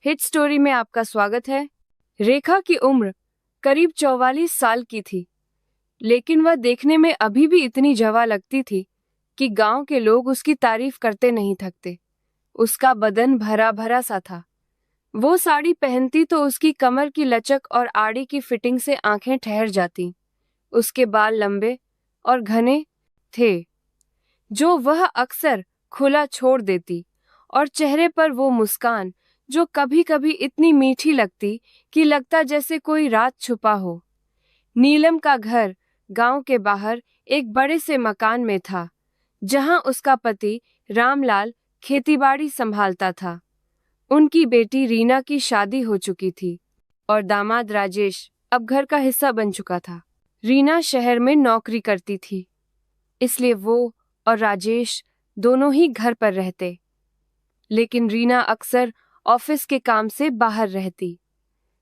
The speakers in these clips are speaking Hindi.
हिट स्टोरी में आपका स्वागत है। रेखा की उम्र करीब 44 साल की थी, लेकिन वह देखने में अभी भी इतनी जवां लगती थी कि गांव के लोग उसकी तारीफ करते नहीं थकते। उसका बदन भरा भरा सा था। वो साड़ी पहनती तो उसकी कमर की लचक और आड़ी की फिटिंग से आंखें ठहर जाती। उसके बाल लंबे और घने थे, जो वह अक्सर खुला छोड़ देती, और चेहरे पर वो मुस्कान जो कभी कभी इतनी मीठी लगती कि लगता जैसे कोई राज छुपा हो। नीलम का घर गांव के बाहर एक बड़े से मकान में था, जहां उसका पति रामलाल खेतीबाड़ी संभालता था। उनकी बेटी रीना की शादी हो चुकी थी और दामाद राजेश अब घर का हिस्सा बन चुका था। रीना शहर में नौकरी करती थी, इसलिए वो और राजेश दोनों ही घर पर रहते, लेकिन रीना अक्सर ऑफिस के काम से बाहर रहती।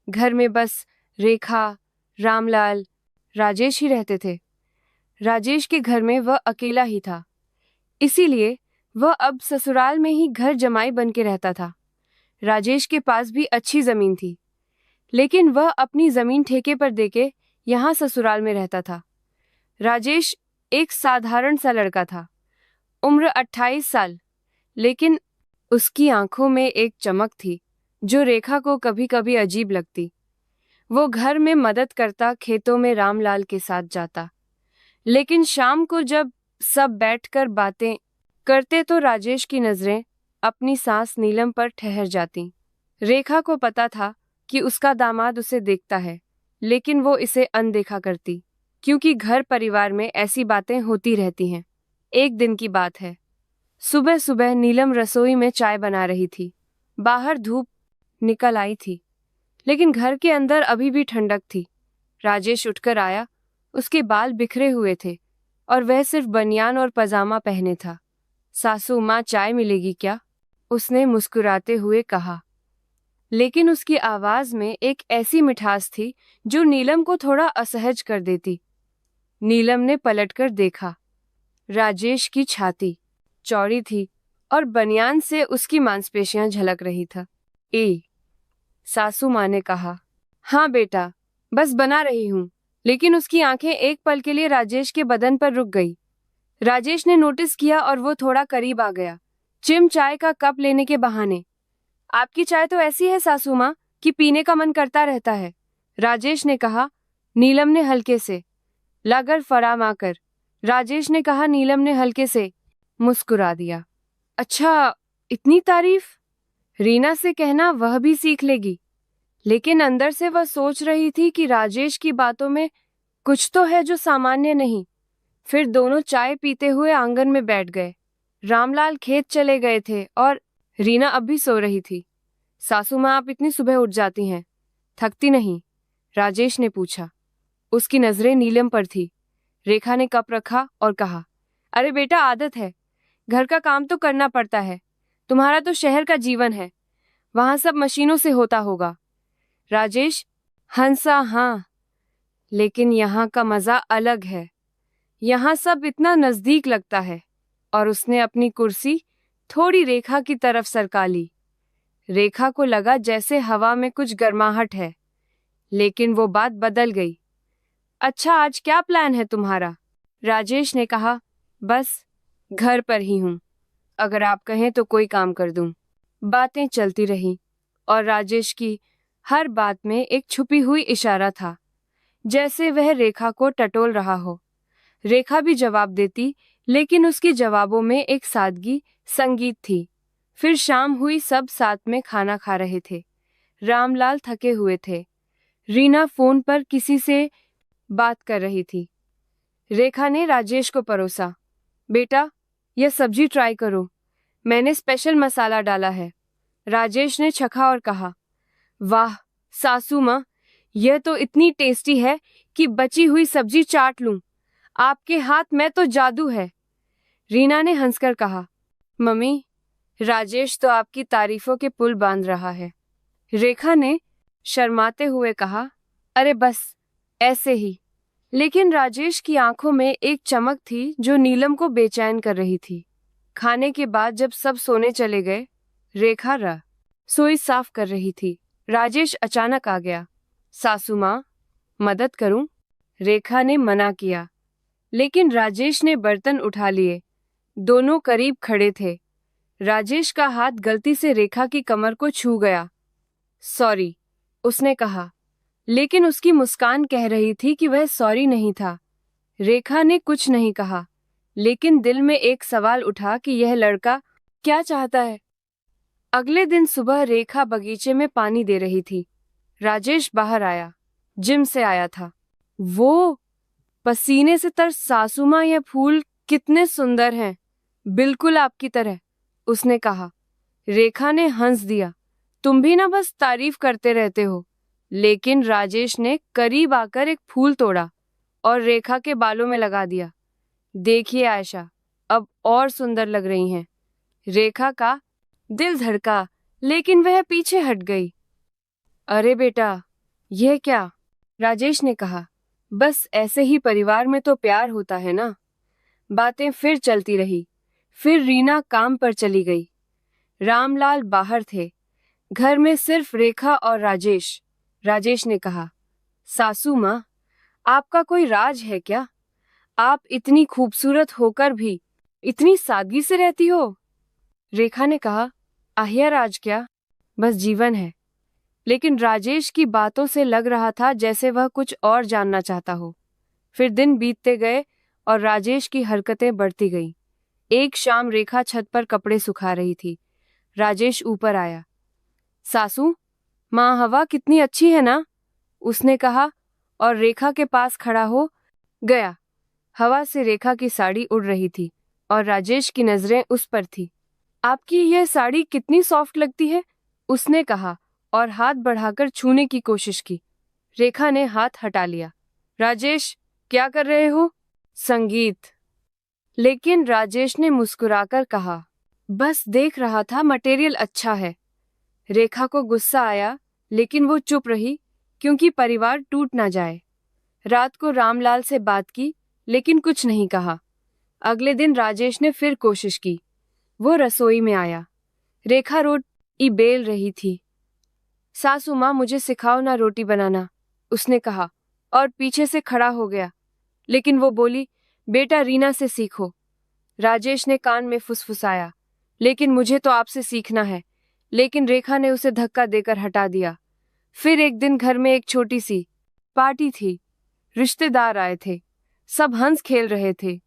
घर में बस रेखा, रामलाल, राजेश ही रहते थे। राजेश के घर में वह अकेला ही था, इसीलिए वह अब ससुराल में ही घर जमाई बन के रहता था। राजेश के पास भी अच्छी जमीन थी, लेकिन वह अपनी जमीन ठेके पर देके यहाँ ससुराल में रहता था। राजेश एक साधारण सा लड़का था, उम्र 28 साल, लेकिन उसकी आंखों में एक चमक थी जो रेखा को कभी कभी अजीब लगती। वो घर में मदद करता, खेतों में रामलाल के साथ जाता, लेकिन शाम को जब सब बैठकर बातें करते तो राजेश की नजरें अपनी सास नीलम पर ठहर जाती। रेखा को पता था कि उसका दामाद उसे देखता है, लेकिन वो इसे अनदेखा करती, क्योंकि घर परिवार में ऐसी बातें होती रहती हैं। एक दिन की बात है। सुबह सुबह नीलम रसोई में चाय बना रही थी। बाहर धूप निकल आई थी, लेकिन घर के अंदर अभी भी ठंडक थी। राजेश उठकर आया। उसके बाल बिखरे हुए थे और वह सिर्फ बनियान और पजामा पहने था। सासू माँ, चाय मिलेगी क्या? उसने मुस्कुराते हुए कहा, लेकिन उसकी आवाज में एक ऐसी मिठास थी जो नीलम को थोड़ा असहज कर देती। नीलम ने पलटकर देखा। राजेश की छाती चौड़ी थी और बनियान से उसकी मांसपेशियां झलक रही था। सासू माँ ने कहा, हाँ बेटा, बस बना रही हूँ। लेकिन उसकी आंखें एक पल के लिए राजेश के बदन पर रुक गई। राजेश ने नोटिस किया और वो थोड़ा करीब आ गया, चिम चाय का कप लेने के बहाने। आपकी चाय तो ऐसी है सासू माँ कि पीने का मन करता रहता है, राजेश ने कहा। नीलम ने हल्के से लागर फरामाकर राजेश ने कहा। नीलम ने हल्के से मुस्कुरा दिया। अच्छा, इतनी तारीफ? रीना से कहना वह भी सीख लेगी। लेकिन अंदर से वह सोच रही थी कि राजेश की बातों में कुछ तो है जो सामान्य नहीं। फिर दोनों चाय पीते हुए आंगन में बैठ गए। रामलाल खेत चले गए थे और रीना अब भी सो रही थी। सासू माँ, आप इतनी सुबह उठ जाती हैं, थकती नहीं? राजेश ने पूछा। उसकी नजरें नीलम पर थी। रेखा ने कप रखा और कहा, अरे बेटा, आदत है, घर का काम तो करना पड़ता है। तुम्हारा तो शहर का जीवन है, वहां सब मशीनों से होता होगा। राजेश हंसा। हाँ, लेकिन यहाँ का मजा अलग है। यहाँ सब इतना नजदीक लगता है। और उसने अपनी कुर्सी थोड़ी रेखा की तरफ सरका ली। रेखा को लगा जैसे हवा में कुछ गर्माहट है, लेकिन वो बात बदल गई। अच्छा, आज क्या प्लान है तुम्हारा? राजेश ने कहा। बस घर पर ही हूँ, अगर आप कहें तो कोई काम कर दूं। बातें चलती रही और राजेश की हर बात में एक छुपी हुई इशारा था, जैसे वह रेखा को टटोल रहा हो। रेखा भी जवाब देती, लेकिन उसके जवाबों में एक सादगी, संगीत थी। फिर शाम हुई, सब साथ में खाना खा रहे थे। रामलाल थके हुए थे। रीना फोन पर किसी से बात कर रही थी। रेखा ने राजेश को परोसा। बेटा, यह सब्जी ट्राई करो, मैंने स्पेशल मसाला डाला है। राजेश ने चखा और कहा, वाह सासू माँ, यह तो इतनी टेस्टी है कि बची हुई सब्जी चाट लूं। आपके हाथ में तो जादू है। रीना ने हंसकर कहा, मम्मी, राजेश तो आपकी तारीफों के पुल बांध रहा है। रेखा ने शर्माते हुए कहा, अरे बस ऐसे ही। लेकिन राजेश की आंखों में एक चमक थी जो नीलम को बेचैन कर रही थी। खाने के बाद जब सब सोने चले गए, रेखा सोई साफ कर रही थी। राजेश अचानक आ गया। सासू माँ, मदद करूं? रेखा ने मना किया, लेकिन राजेश ने बर्तन उठा लिए। दोनों करीब खड़े थे। राजेश का हाथ गलती से रेखा की कमर को छू गया। सॉरी, उसने कहा, लेकिन उसकी मुस्कान कह रही थी कि वह सॉरी नहीं था। रेखा ने कुछ नहीं कहा, लेकिन दिल में एक सवाल उठा कि यह लड़का क्या चाहता है। अगले दिन सुबह रेखा बगीचे में पानी दे रही थी। राजेश बाहर आया। जिम से आया था वो। पसीने से तर, सासू माँ, यह फूल कितने सुंदर हैं, बिल्कुल आपकी तरह, उसने कहा। रेखा ने हंस दिया। तुम भी ना बस तारीफ करते रहते हो। लेकिन राजेश ने करीब आकर एक फूल तोड़ा और रेखा के बालों में लगा दिया। देखिए आयशा, अब और सुंदर लग रही हैं। रेखा का दिल धड़का, लेकिन वह पीछे हट गई। अरे बेटा, यह क्या? राजेश ने कहा। बस ऐसे ही परिवार में तो प्यार होता है ना। बातें फिर चलती रही। फिर रीना काम पर चली गई। रामलाल बाहर थे। घर में सिर्फ रेखा और राजेश। राजेश ने कहा, सासू माँ, आपका कोई राज है क्या? आप इतनी खूबसूरत होकर भी इतनी सादगी से रहती हो। रेखा ने कहा, आहिया राज क्या, बस जीवन है। लेकिन राजेश की बातों से लग रहा था जैसे वह कुछ और जानना चाहता हो। फिर दिन बीतते गए और राजेश की हरकतें बढ़ती गईं। एक शाम रेखा छत पर कपड़े सुखा रही थी। राजेश ऊपर आया। सासू माँ, हवा कितनी अच्छी है ना, उसने कहा और रेखा के पास खड़ा हो गया। हवा से रेखा की साड़ी उड़ रही थी और राजेश की नजरें उस पर थी। आपकी यह साड़ी कितनी सॉफ्ट लगती है, उसने कहा और हाथ बढ़ाकर छूने की कोशिश की। रेखा ने हाथ हटा लिया। राजेश, क्या कर रहे हो? संगीत। लेकिन राजेश ने मुस्कुराकर कहा, बस देख रहा था, मटेरियल अच्छा है। रेखा को गुस्सा आया, लेकिन वो चुप रही, क्योंकि परिवार टूट ना जाए। रात को रामलाल से बात की, लेकिन कुछ नहीं कहा। अगले दिन राजेश ने फिर कोशिश की। वो रसोई में आया। रेखा रोटी बेल रही थी। सासू माँ, मुझे सिखाओ ना रोटी बनाना, उसने कहा और पीछे से खड़ा हो गया। लेकिन वो बोली, बेटा रीना से सीखो। राजेश ने कान में फुसफुसाया, लेकिन मुझे तो आपसे सीखना है। लेकिन रेखा ने उसे धक्का देकर हटा दिया। फिर एक दिन घर में एक छोटी सी पार्टी थी। रिश्तेदार आए थे। सब हंस खेल रहे थे।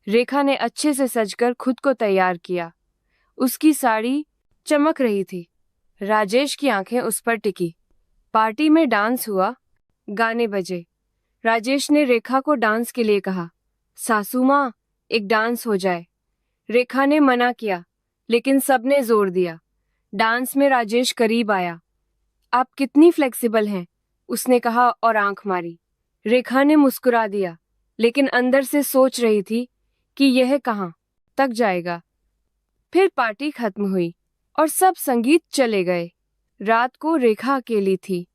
रेखा ने अच्छे से सजकर खुद को तैयार किया। उसकी साड़ी चमक रही थी। राजेश की आंखें उस पर टिकी। पार्टी में डांस हुआ, गाने बजे। राजेश ने रेखा को डांस के लिए कहा, सासू माँ, एक डांस हो जाए। रेखा ने मना किया, लेकिन सबने जोर दिया। डांस में राजेश करीब आया। आप कितनी फ्लेक्सिबल हैं, उसने कहा और आंख मारी। रेखा ने मुस्कुरा दिया, लेकिन अंदर से सोच रही थी कि यह कहाँ तक जाएगा। फिर पार्टी खत्म हुई और सब संगीत चले गए। रात को रेखा अकेली थी।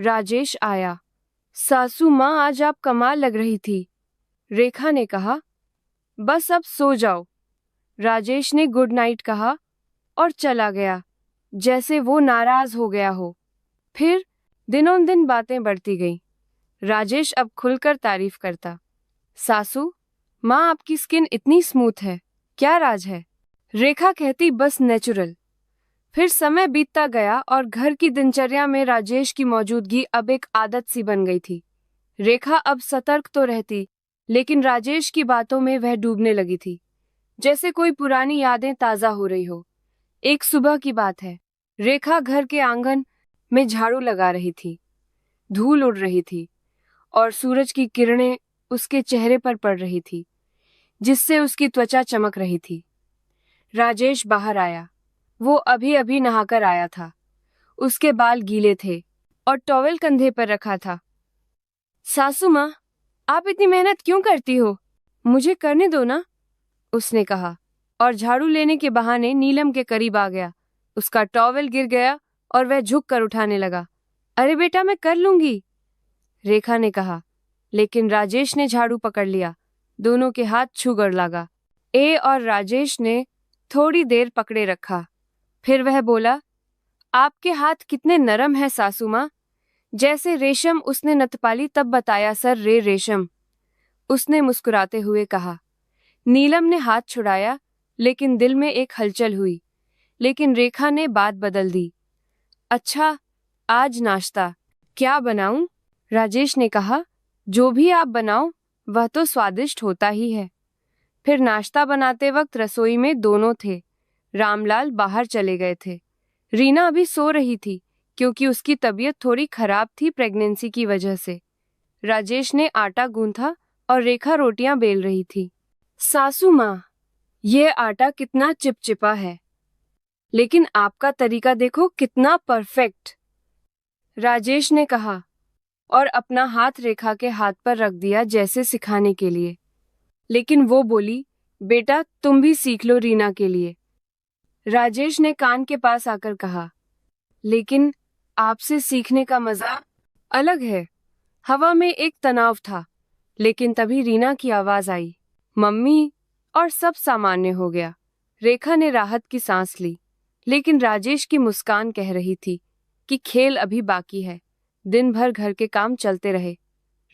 राजेश आया। सासू माँ, आज आप कमाल लग रही थी, रेखा ने कहा। बस अब सो जाओ, राजेश ने गुड नाइट कहा और चला गया, जैसे वो नाराज हो गया हो। फिर दिनों दिन बातें बढ़ती गईं। राजेश अब खुलकर तारीफ करता। सासू माँ, आपकी स्किन इतनी स्मूथ है, क्या राज है? रेखा कहती, बस नेचुरल। फिर समय बीतता गया और घर की दिनचर्या में राजेश की मौजूदगी अब एक आदत सी बन गई थी। रेखा अब सतर्क तो रहती, लेकिन राजेश की बातों में वह डूबने लगी थी, जैसे कोई पुरानी यादें ताजा हो रही हो। एक सुबह की बात है। रेखा घर के आंगन में झाड़ू लगा रही थी। धूल उड़ रही थी और सूरज की किरणें उसके चेहरे पर पड़ रही थी, जिससे उसकी त्वचा चमक रही थी। राजेश बाहर आया। वो अभी अभी नहाकर आया था। उसके बाल गीले थे और टॉवेल कंधे पर रखा था। सासू माँ, आप इतनी मेहनत क्यों करती हो? मुझे करने दो ना, उसने कहा और झाड़ू लेने के बहाने नीलम के करीब आ गया। उसका टॉवेल गिर गया और वह झुक कर उठाने लगा। अरे बेटा, मैं कर लूंगी, रेखा ने कहा, लेकिन राजेश ने झाड़ू पकड़ लिया। दोनों के हाथ छूकर लगा। और राजेश ने थोड़ी देर पकड़े रखा। फिर वह बोला, आपके हाथ कितने नरम हैं सासू माँ, जैसे रेशम। उसने नतपाली तब बताया सर रे रेशम, उसने मुस्कुराते हुए कहा। नीलम ने हाथ छुड़ाया, लेकिन दिल में एक हलचल हुई। लेकिन रेखा ने बात बदल दी। अच्छा, आज नाश्ता क्या बनाऊं? राजेश ने कहा। जो भी आप बनाओ वह तो स्वादिष्ट होता ही है। फिर नाश्ता बनाते वक्त रसोई में दोनों थे। रामलाल बाहर चले गए थे। रीना अभी सो रही थी, क्योंकि उसकी तबीयत थोड़ी खराब थी प्रेगनेंसी की वजह से। राजेश ने आटा गूंथा और रेखा रोटियां बेल रही थी। सासू माँ, ये आटा कितना चिपचिपा है, लेकिन आपका तरीका देखो कितना परफेक्ट, राजेश ने कहा और अपना हाथ रेखा के हाथ पर रख दिया जैसे सिखाने के लिए। लेकिन वो बोली, बेटा तुम भी सीख लो रीना के लिए। राजेश ने कान के पास आकर कहा, लेकिन आपसे सीखने का मजा अलग है। हवा में एक तनाव था, लेकिन तभी रीना की आवाज आई, मम्मी, और सब सामान्य हो गया। रेखा ने राहत की सांस ली, लेकिन राजेश की मुस्कान कह रही थी कि खेल अभी बाकी है। दिन भर घर के काम चलते रहे।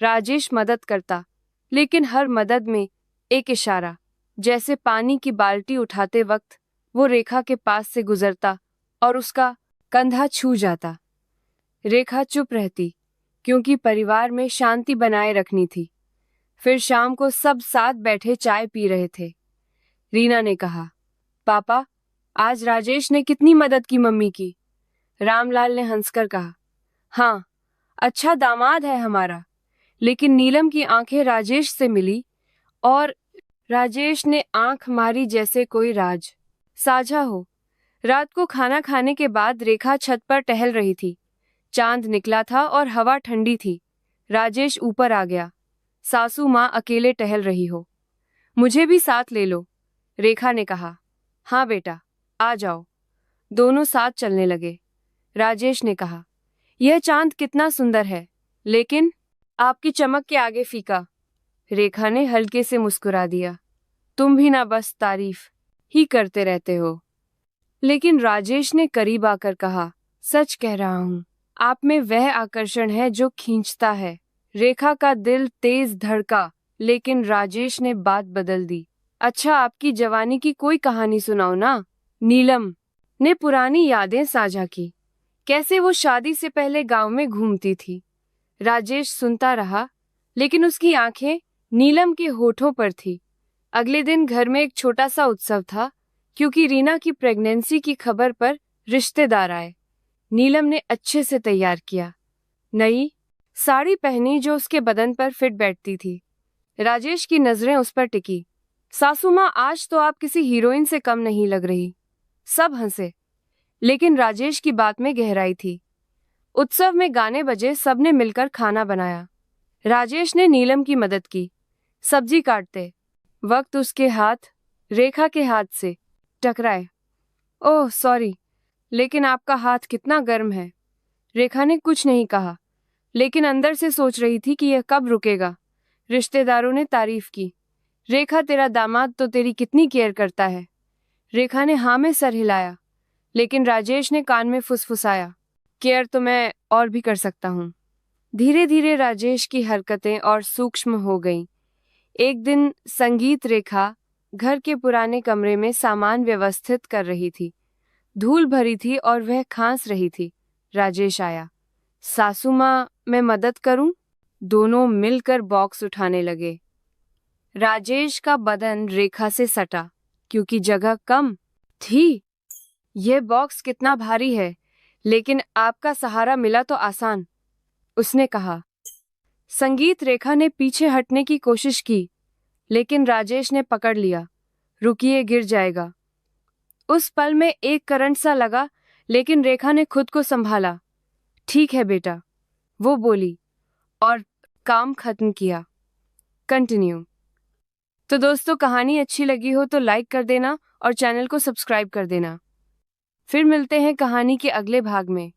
राजेश मदद करता, लेकिन हर मदद में एक इशारा, जैसे पानी की बाल्टी उठाते वक्त वो रेखा के पास से गुजरता और उसका कंधा छू जाता। रेखा चुप रहती, क्योंकि परिवार में शांति बनाए रखनी थी। फिर शाम को सब साथ बैठे चाय पी रहे थे। रीना ने कहा, पापा, आज राजेश ने कितनी मदद की मम्मी की। रामलाल ने हंसकर कहा, हाँ, अच्छा दामाद है हमारा। लेकिन नीलम की आंखें राजेश से मिली और राजेश ने आंख मारी जैसे कोई राज साझा हो। रात को खाना खाने के बाद रेखा छत पर टहल रही थी। चांद निकला था और हवा ठंडी थी। राजेश ऊपर आ गया। सासू माँ अकेले टहल रही हो, मुझे भी साथ ले लो, रेखा ने कहा। हाँ बेटा, आ जाओ। दोनों साथ चलने लगे। राजेश ने कहा, यह चांद कितना सुंदर है, लेकिन आपकी चमक के आगे फीका। रेखा ने हल्के से मुस्कुरा दिया। तुम भी ना बस तारीफ ही करते रहते हो। लेकिन राजेश ने करीब आकर कहा, सच कह रहा हूं, आप में वह आकर्षण है जो खींचता है। रेखा का दिल तेज धड़का, लेकिन राजेश ने बात बदल दी। अच्छा, आपकी जवानी की कोई कहानी सुनाओ ना। नीलम ने पुरानी यादें साझा की, कैसे वो शादी से पहले गांव में घूमती थी। राजेश सुनता रहा, लेकिन उसकी आंखें नीलम के होठों पर थी। अगले दिन घर में एक छोटा सा उत्सव था, क्योंकि रीना की प्रेगनेंसी की खबर पर रिश्तेदार आए। नीलम ने अच्छे से तैयार किया, नई साड़ी पहनी जो उसके बदन पर फिट बैठती थी। राजेश की नजरें उस पर टिकी। सासू माँ, आज तो आप किसी हीरोइन से कम नहीं लग रही। सब हंसे, लेकिन राजेश की बात में गहराई थी। उत्सव में गाने बजे, सबने मिलकर खाना बनाया। राजेश ने नीलम की मदद की। सब्जी काटते वक्त उसके हाथ रेखा के हाथ से टकराए। ओह सॉरी, लेकिन आपका हाथ कितना गर्म है। रेखा ने कुछ नहीं कहा, लेकिन अंदर से सोच रही थी कि यह कब रुकेगा। रिश्तेदारों ने तारीफ की, रेखा तेरा दामाद तो तेरी कितनी केयर करता है। रेखा ने हाँ में सर हिलाया, लेकिन राजेश ने कान में फुसफुसाया, केयर तो मैं और भी कर सकता हूँ। धीरे धीरे राजेश की हरकतें और सूक्ष्म हो गईं। एक दिन संगीत रेखा घर के पुराने कमरे में सामान व्यवस्थित कर रही थी। धूल भरी थी और वह खांस रही थी। राजेश आया। सासू माँ, मैं मदद करूं? दोनों मिलकर बॉक्स उठाने लगे। राजेश का बदन रेखा से सटा, क्योंकि जगह कम थी। यह बॉक्स कितना भारी है, लेकिन आपका सहारा मिला तो आसान, उसने कहा। संगीत रेखा ने पीछे हटने की कोशिश की, लेकिन राजेश ने पकड़ लिया। रुकिए, गिर जाएगा। उस पल में एक करंट सा लगा, लेकिन रेखा ने खुद को संभाला। ठीक है बेटा, वो बोली, और काम खत्म किया। कंटिन्यू। तो दोस्तों, कहानी अच्छी लगी हो तो लाइक कर देना और चैनल को सब्सक्राइब कर देना। फिर मिलते हैं कहानी के अगले भाग में।